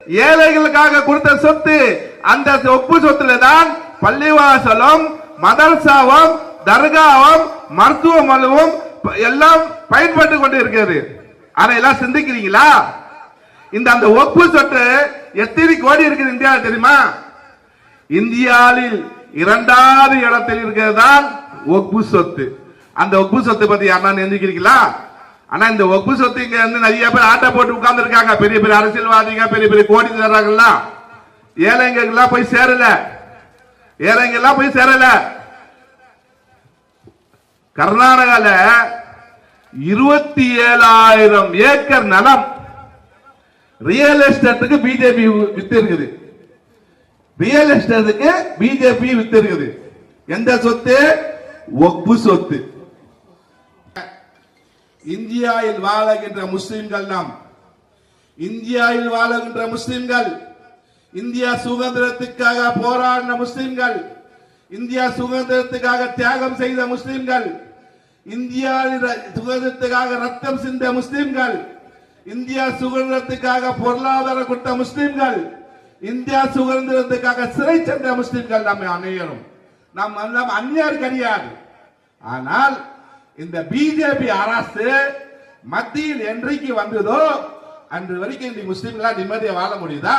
ஏழைகளுக்காக கொடுத்த சொத்து, அந்த ஒப்பு சொத்துல தான் பள்ளிவாசலும் மதரசாவும் தர்காவும் மருத்துவமனையும் எல்லாம் பயன்பட்டு கொண்டு இருக்கிறது. ஆனா எல்லாம் சிந்திக்கிறீங்களா? இந்த அந்த ஒப்பு சொத்து எத்தனை கோடி இருக்குது இந்தியாவில் தெரியுமா? இந்தியாவில் 2வது இடத்தில் இருக்கிறது தான் ஒப்பு சொத்து. அந்த ஒப்பு சொத்து பத்தி யாரா நினைக்கிறீங்களா? ஆனா இந்த ஒப்பு சொத்து இங்க வந்து நிறைய பேர் ஆட்டை போட்டு உட்கார்ந்து இருக்காங்க. பெரிய பெரிய அரசியல்வாதிங்க, பெரிய பெரிய கோடி தர்றாங்கல்ல, ஏழைங்கெல்லாம் போய் சேரல. ஏழைங்கெல்லாம் போய் சேரல. கர்நாடகால 27,000 ஏக்கர் நிலம் ரியல் எஸ்டேட்டுக்கு பிஜேபி வித்து இருக்குது. ரியல் எஸ்டேட்டுக்கு பிஜேபி வித்து இருக்குது. எந்த சொத்து? ஒப்பு சொத்து. இந்தியாவில் வாழுகின்ற முஸ்லிம்கள், நாம் இந்தியாவில் வாழுகின்ற முஸ்லிம்கள், இந்தியா சுதந்திரத்துக்காக போராடின முஸ்லிம்கள், இந்தியா சுதந்திரத்துக்காக தியாகம் செய்த முஸ்லிம்கள், இந்தியா சுதந்திரத்துக்காக ரத்தம் சிந்த முஸ்லிம்கள், இந்தியா சுதந்திரத்துக்காக பொருளாதார கொடுத்த முஸ்லிம்கள், இந்தியா சுதந்திரத்துக்காக சிறை சென்ற முஸ்லிம்கள் நம்ம அனைவரும். நாம் அந்நியர் கிடையாது. ஆனால் இந்த பிஜேபி அரசு மத்தியில் என்றைக்கு வந்ததோ அன்று வரைக்கும் இந்த முஸ்லிம்களா நிம்மதியை வாழ முடியுதா?